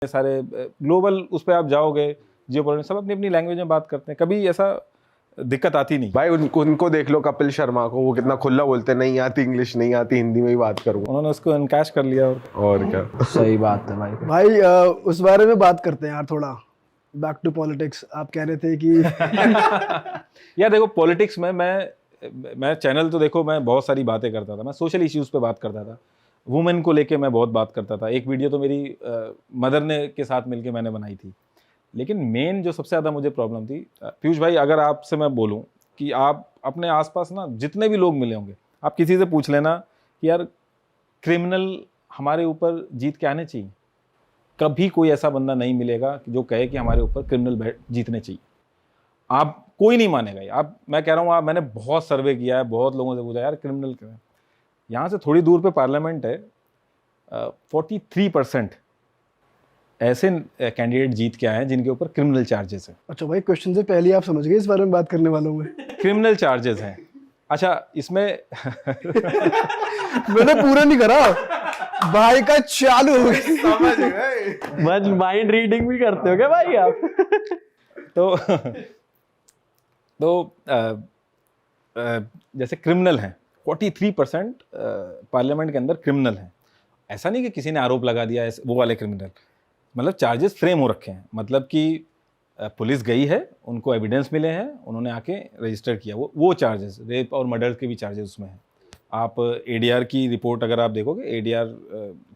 सारे ग्लोबल उस पर आप जाओगे, जियोपॉलिटिक्स सब अपनी अपनी लैंग्वेज में बात करते हैं, कभी ऐसा दिक्कत आती नहीं। भाई उनको देख लो, कपिल शर्मा को, वो कितना खुला बोलते हैं, नहीं आती इंग्लिश, नहीं आती हिंदी में ही बात करूंगा। उन्होंने उसको इनकैश कर लिया। और क्या। सही बात है भाई। भाई उस बारे में बात करते हैं यार थोड़ा, बैक टू पॉलिटिक्स। आप कह रहे थे कि यार देखो, पॉलिटिक्स में मैं चैनल तो देखो, मैं बहुत सारी बातें करता था, मैं सोशल इश्यूज पे बात करता था, वुमेन को लेके मैं बहुत बात करता था। एक वीडियो तो मेरी मदर ने के साथ मिलके मैंने बनाई थी। लेकिन मेन जो सबसे ज़्यादा मुझे प्रॉब्लम थी, पीयूष भाई, अगर आपसे मैं बोलूं कि आप अपने आसपास ना जितने भी लोग मिले होंगे, आप किसी से पूछ लेना कि यार क्रिमिनल हमारे ऊपर जीत के आने चाहिए, कभी कोई ऐसा बंदा नहीं मिलेगा जो कहे कि हमारे ऊपर क्रिमिनल जीतने चाहिए। आप कोई नहीं मानेगा। आप, मैं कह रहा हूँ, मैंने बहुत सर्वे किया है, बहुत लोगों से पूछा यार क्रिमिनल क्या है। यहाँ से थोड़ी दूर पे पार्लियामेंट है, 43% ऐसे कैंडिडेट जीत के आए हैं जिनके ऊपर क्रिमिनल चार्जेस हैं। अच्छा भाई, क्वेश्चन से पहले आप समझ गए इस बारे में बात करने वालों में। क्रिमिनल चार्जेस हैं। अच्छा, इसमें मैंने पूरा नहीं करा, भाई का चालू हो गया। समझ गए। बस माइंड रीडिंग भी करते हो क्या भाई आप? तो जैसे क्रिमिनल हैं 43% पार्लियामेंट के अंदर क्रिमिनल हैं। ऐसा नहीं कि किसी ने आरोप लगा दिया है वो वाले क्रिमिनल, मतलब चार्जेस फ्रेम हो रखे हैं। मतलब कि पुलिस गई है, उनको एविडेंस मिले हैं, उन्होंने आके रजिस्टर किया, वो चार्जेस, रेप और मर्डर के भी चार्जेस उसमें हैं। आप एडीआर की रिपोर्ट अगर आप देखोगे, एडीआर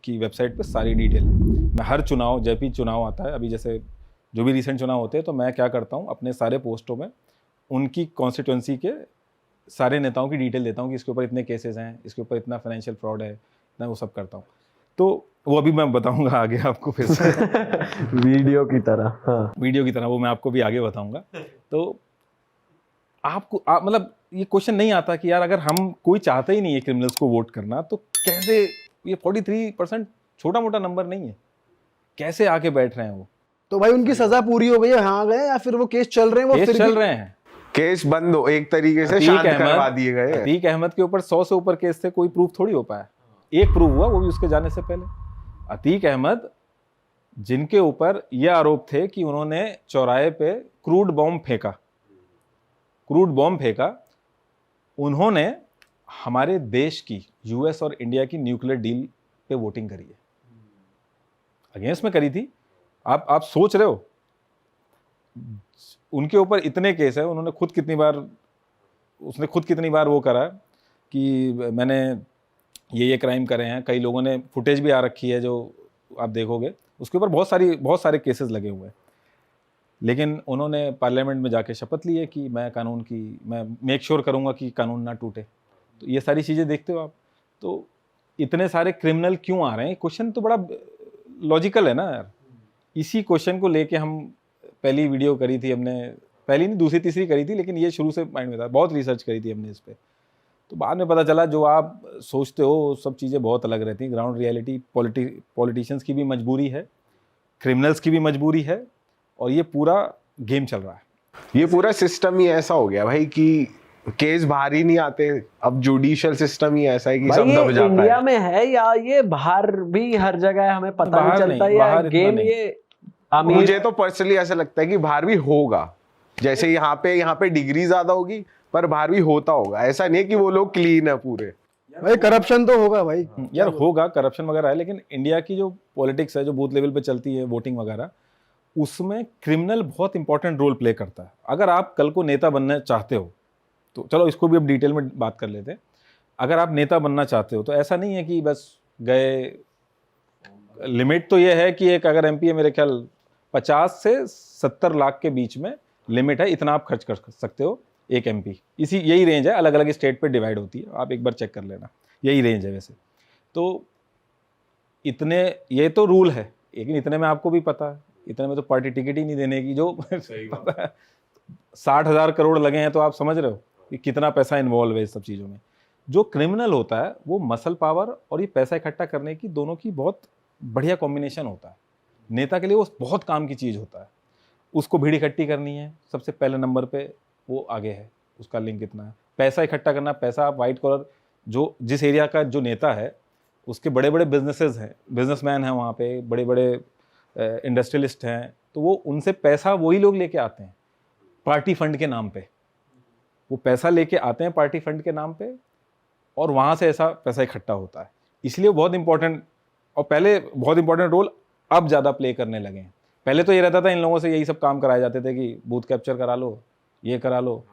की वेबसाइट पे सारी डिटेल है। मैं हर चुनाव, जब भी चुनाव आता है, अभी जैसे जो भी रिसेंट चुनाव होते हैं, तो मैं क्या करता हूँ, अपने सारे पोस्टों में उनकी कॉन्स्टिट्यूंसी के सारे नेताओं की डिटेल देता हूँ कि इसके ऊपर इतने केसेस हैं, इसके ऊपर इतना फाइनेंशियल फ्रॉड है, इतना वो सब करता हूँ। तो वो अभी मैं बताऊंगा आगे आपको फिर से वीडियो की तरह। हाँ, वीडियो की तरह वो मैं आपको भी आगे बताऊंगा। तो आपको मतलब ये क्वेश्चन नहीं आता कि यार अगर हम कोई चाहते ही नहीं है क्रिमिनल्स को वोट करना, तो कैसे ये 43% छोटा मोटा नंबर नहीं है, कैसे आके बैठ रहे हैं वो। तो भाई उनकी सजा पूरी हो गई है, यहाँ गए, या फिर वो केस चल रहे हैं? वो केस फिर चल भी रहे हैं, केस बंद हो, एक तरीके से शांत करवा दिए गए। अतीक अहमद के ऊपर 100 से ऊपर केस थे, कोई प्रूफ थोड़ी हो पाया। एक प्रूफ हुआ, वो भी उसके जाने से पहले। अतीक अहमद, जिनके ऊपर यह आरोप थे कि उन्होंने चौराहे पे क्रूड बॉम्ब फेंका, उन्होंने हमारे देश की, यूएस और इंडिया की न्यूक्लियर डील पे वोटिंग करी है, अगेंस्ट में करी थी। आप सोच रहे हो उनके ऊपर इतने केस है, उसने खुद कितनी बार वो करा कि मैंने ये क्राइम करे हैं। कई लोगों ने फुटेज भी आ रखी है, जो आप देखोगे, उसके ऊपर बहुत सारे केसेस लगे हुए हैं। लेकिन उन्होंने पार्लियामेंट में जाके शपथ ली है कि मैं मेक श्योर करूंगा कि कानून ना टूटे। तो ये सारी चीज़ें देखते हो आप, तो इतने सारे क्रिमिनल क्यों आ रहे हैं? क्वेश्चन तो बड़ा लॉजिकल है ना यार। इसी क्वेश्चन को लेके हम पहली वीडियो करी थी हमने, पहली नहीं, दूसरी तीसरी करी थी, लेकिन ये शुरू से माइंड में था, बहुत रिसर्च करी थी हमने इस पर। तो बाद में पता चला जो आप सोचते हो सब चीज़ें बहुत अलग रहती हैं। ग्राउंड रियलिटी, पॉलिटिशियंस की भी मजबूरी है, क्रिमिनल्स की भी मजबूूरी है, और ये पूरा गेम चल रहा है। ये पूरा सिस्टम ही ऐसा हो गया भाई कि केस बाहर ही नहीं आते। अब जुडिशियल सिस्टम ही ऐसा है कि सब दब जाता है। इंडिया में है या ये बाहर भी हर जगह है, हमें पता नहीं चलता या गेम ये? मुझे तो पर्सनली ऐसा लगता है कि बाहर भी होगा, जैसे यहाँ पे डिग्री ज्यादा होगी, पर बाहर भी होता होगा। ऐसा नहीं है कि वो लोग क्लीन है पूरे। भाई करप्शन तो होगा भाई, यार होगा, करप्शन वगैरह है, लेकिन इंडिया की जो पॉलिटिक्स है, जो बूथ लेवल पे चलती है, वोटिंग वगैरह, उसमें क्रिमिनल बहुत इंपॉर्टेंट रोल प्ले करता है। अगर आप कल को नेता बनना चाहते हो, तो चलो इसको भी अब डिटेल में बात कर लेते हैं। अगर आप नेता बनना चाहते हो तो ऐसा नहीं है कि बस गए, लिमिट तो ये है कि एक अगर एमपी है, मेरे ख्याल 50 से 70 लाख के बीच में लिमिट है, इतना आप खर्च कर सकते हो एक एमपी। यही रेंज है, अलग अलग स्टेट पे डिवाइड होती है, आप एक बार चेक कर लेना, यही रेंज है वैसे। तो इतने, ये तो रूल है, लेकिन इतने में आपको भी पता है, इतने में तो पार्टी टिकट ही नहीं देने की, जो पता है 60,000 करोड़ लगे हैं, तो आप समझ रहे हो कि कितना पैसा इन्वॉल्व है इस सब चीज़ों में। जो क्रिमिनल होता है वो मसल पावर और ये पैसा इकट्ठा करने की, दोनों की बहुत बढ़िया कॉम्बिनेशन होता है। नेता के लिए वो बहुत काम की चीज़ होता है। उसको भीड़ इकट्ठी करनी है, सबसे पहले नंबर पे वो आगे है, उसका लिंक कितना है। पैसा इकट्ठा करना, पैसा आप वाइट कॉलर, जो जिस एरिया का जो नेता है उसके बड़े बड़े बिजनेसेस हैं, बिजनेसमैन हैं वहाँ पे, बड़े बड़े इंडस्ट्रियलिस्ट हैं, तो वो उनसे पैसा वही लोग लेके आते हैं पार्टी फंड के नाम पे। वो पैसा लेके आते हैं पार्टी फंड के नाम पे, और वहाँ से ऐसा पैसा इकट्ठा होता है। इसलिए बहुत इंपॉर्टेंट, और पहले बहुत इंपॉर्टेंट रोल अब ज़्यादा प्ले करने लगे हैं। पहले तो ये रहता था इन लोगों से यही सब काम कराए जाते थे कि बूथ कैप्चर करा लो, ये करा लो।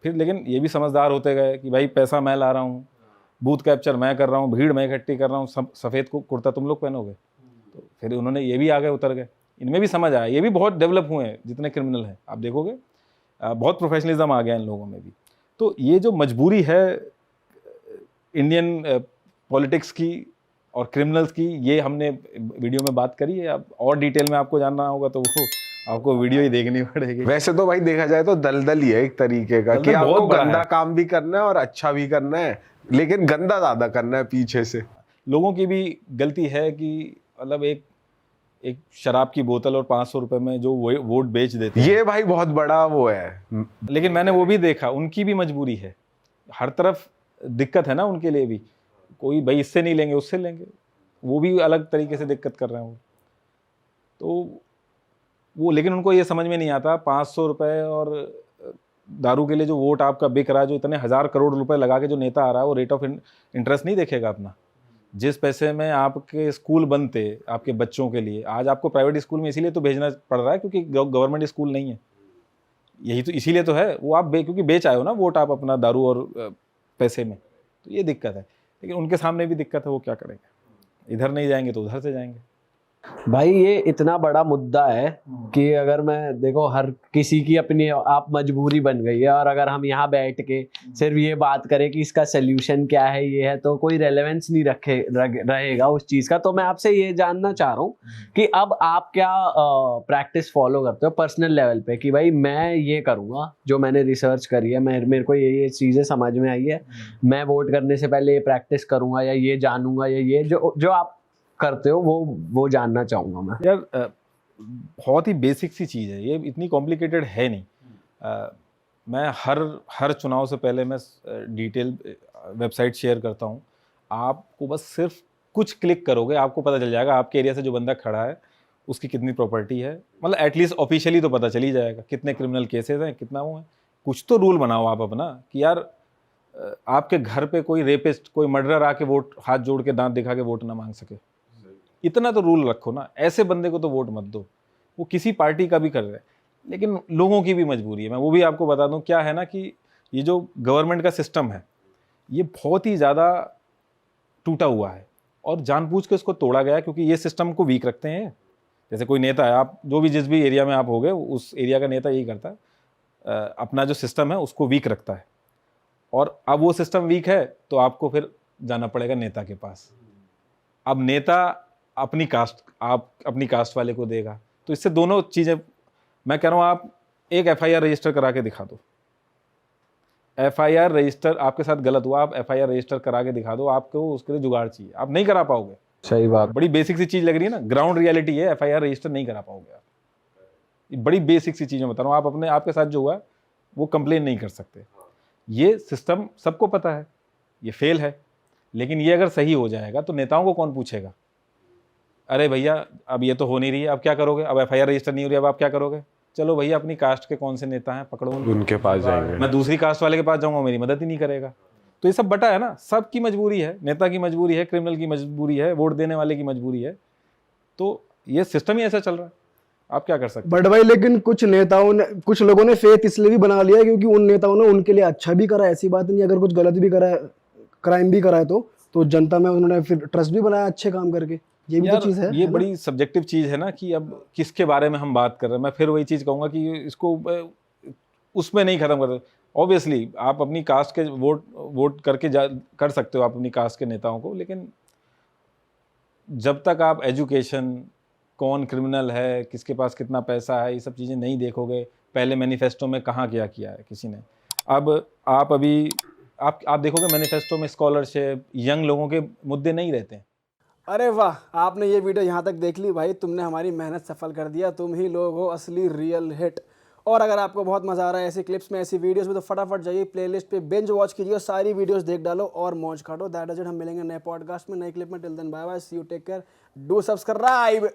फिर लेकिन ये भी समझदार होते गए कि भाई पैसा मैं ला रहा हूँ, बूथ कैप्चर मैं कर रहा हूँ, भीड़ मैं इकट्ठी कर रहा हूँ, सफ़ेद कुर्ता तुम लोग पहनोगे। तो फिर उन्होंने ये भी आगे उतर गए, इनमें भी समझ आया। ये भी बहुत डेवलप हुए हैं जितने क्रिमिनल हैं, आप देखोगे बहुत प्रोफेशनलिज्म आ गया इन लोगों में भी। तो ये जो मजबूरी है इंडियन पॉलिटिक्स की और क्रिमिनल्स की, ये हमने वीडियो में बात करी है। अब और डिटेल में आपको जानना होगा तो वो आपको वीडियो ही देखनी पड़ेगी। वैसे तो भाई देखा जाए तो दलदल ही है एक तरीके का, कि बहुत आपको बड़ा गंदा है। काम भी करना है और अच्छा भी करना है, लेकिन गंदा ज्यादा करना है पीछे से। लोगों की भी गलती है कि मतलब एक शराब की बोतल और 500 रुपए में जो वोट बेच देते हैं, ये भाई बहुत बड़ा वो है। लेकिन मैंने वो भी देखा, उनकी भी मजबूरी है, हर तरफ दिक्कत है ना उनके लिए भी। कोई भाई इससे नहीं लेंगे उससे लेंगे, वो भी अलग तरीके से दिक्कत कर रहे हैं वो। तो वो, लेकिन उनको ये समझ में नहीं आता 500 रुपए और दारू के लिए जो वोट आपका बिक रहा है, जो इतने 1000 करोड़ रुपए लगा के जो नेता आ रहा है, वो रेट ऑफ इंटरेस्ट नहीं देखेगा अपना। जिस पैसे में आपके स्कूल बनते आपके बच्चों के लिए, आज आपको प्राइवेट स्कूल में इसीलिए तो भेजना पड़ रहा है क्योंकि गवर्नमेंट स्कूल नहीं है। यही तो इसीलिए तो है, वो आप क्योंकि बेच आए हो ना वोट आप अपना दारू और पैसे में, तो ये दिक्कत है। लेकिन उनके सामने भी दिक्कत है, वो क्या करेंगे, इधर नहीं जाएंगे तो उधर से जाएंगे। भाई ये इतना बड़ा मुद्दा है कि अगर मैं देखो, हर किसी की अपनी आप मजबूरी बन गई है, और अगर हम यहाँ बैठ के सिर्फ ये बात करें कि इसका सोल्यूशन क्या है, ये है, तो कोई रेलेवेंस नहीं रहेगा उस चीज़ का। तो मैं आपसे ये जानना चाह रहा हूँ कि अब आप क्या प्रैक्टिस फॉलो करते हो पर्सनल लेवल पे, कि भाई मैं ये करूँगा, जो मैंने रिसर्च करी है, मेरे को ये चीज़ें समझ में आई है, मैं वोट करने से पहले ये प्रैक्टिस करूँगा या ये जानूंगा, या ये जो आप करते हो वो जानना चाहूंगा मैं। यार बहुत ही बेसिक सी चीज़ है ये, इतनी कॉम्प्लिकेटेड है नहीं। मैं हर चुनाव से पहले मैं डिटेल वेबसाइट शेयर करता हूँ। आपको बस सिर्फ कुछ क्लिक करोगे, आपको पता चल जाएगा आपके एरिया से जो बंदा खड़ा है उसकी कितनी प्रॉपर्टी है, मतलब एटलीस्ट ऑफिशियली तो पता चल ही जाएगा कितने क्रिमिनल केसेस हैं, कितना वो है। कुछ तो रूल बनाओ आप अपना कि यार आपके घर पे कोई रेपिस्ट, कोई मर्डरर आके वोट हाथ जोड़ के दांत दिखा के वोट ना मांग सके, इतना तो रूल रखो ना। ऐसे बंदे को तो वोट मत दो, वो किसी पार्टी का भी कर रहे हैं। लेकिन लोगों की भी मजबूरी है, मैं वो भी आपको बता दूं। क्या है ना कि ये जो गवर्नमेंट का सिस्टम है ये बहुत ही ज़्यादा टूटा हुआ है और जानबूझ के इसको तोड़ा गया है, क्योंकि ये सिस्टम को वीक रखते हैं। जैसे कोई नेता है, आप जो भी जिस भी एरिया में आप हो गए, उस एरिया का नेता यही करता है, अपना जो सिस्टम है उसको वीक रखता है। और अब वो सिस्टम वीक है तो आपको फिर जाना पड़ेगा नेता के पास। अब नेता अपनी कास्ट वाले को देगा, तो इससे दोनों चीज़ें, मैं कह रहा हूँ आप एक FIR रजिस्टर करा के दिखा दो। FIR रजिस्टर आपके साथ गलत हुआ, आप FIR रजिस्टर करा के दिखा दो, आपको उसके लिए जुगाड़ चाहिए, आप नहीं करा पाओगे। सही बात। बड़ी बेसिक सी चीज़ लग रही है ना, ग्राउंड रियलिटी है, FIR रजिस्टर नहीं करा पाओगे आप। ये बड़ी बेसिक सी चीज़ें बता रहा हूँ। आप आपके साथ जो हुआ वो कंप्लेन नहीं कर सकते। ये सिस्टम सबको पता है, ये फेल है। लेकिन ये अगर सही हो जाएगा तो नेताओं को कौन पूछेगा, अरे भैया अब ये तो हो नहीं रही है, अब क्या करोगे, अब FIR रजिस्टर नहीं हो रही, अब आप क्या करोगे, चलो भैया अपनी कास्ट के कौन से नेता हैं पकड़ो उनके पास जाएंगे, मैं दूसरी कास्ट वाले के पास जाऊंगा, मेरी मदद ही नहीं करेगा। तो ये सब बटा है ना, सबकी मजबूरी है, नेता की मजबूरी है, क्रिमिनल की मजबूरी है, वोट देने वाले की मजबूरी है। तो ये सिस्टम ही ऐसा चल रहा है, आप क्या कर सकते हैं। बट भाई लेकिन कुछ लोगों ने फेथ इसलिए भी बना लिया है क्योंकि उन नेताओं ने उनके लिए अच्छा भी करा, ऐसी बात नहीं। अगर कुछ गलत भी करा है, क्राइम भी करा है, तो जनता में उन्होंने फिर ट्रस्ट भी बनाया अच्छे काम करके। ये भी तो चीज़ है, ये बड़ी सब्जेक्टिव चीज़ है ना कि अब किसके बारे में हम बात कर रहे हैं। मैं फिर वही चीज़ कहूँगा कि इसको उसमें नहीं ख़त्म कर। ऑब्वियसली आप अपनी कास्ट के वोट करके कर सकते हो आप अपनी कास्ट के नेताओं को, लेकिन जब तक आप एजुकेशन, कौन क्रिमिनल है, किसके पास कितना पैसा है, ये सब चीज़ें नहीं देखोगे, पहले मैनिफेस्टो में कहाँ क्या किया है किसी ने। अब आप देखोगे मैनिफेस्टो में स्कॉलरशिप, यंग लोगों के मुद्दे नहीं रहते हैं। अरे वाह, आपने ये वीडियो यहाँ तक देख ली भाई, तुमने हमारी मेहनत सफल कर दिया। तुम ही लोग हो असली रियल हिट। और अगर आपको बहुत मज़ा आ रहा है ऐसी क्लिप्स में, ऐसी वीडियोस में, तो फटाफट जाइए प्लेलिस्ट पे बिंज वॉच कीजिए, सारी वीडियोस देख डालो और मौज काटो। That is it. हम मिलेंगे नए पॉडकास्ट में, नए क्लिप में। Till then bye bye, see you, take care, do subscribe.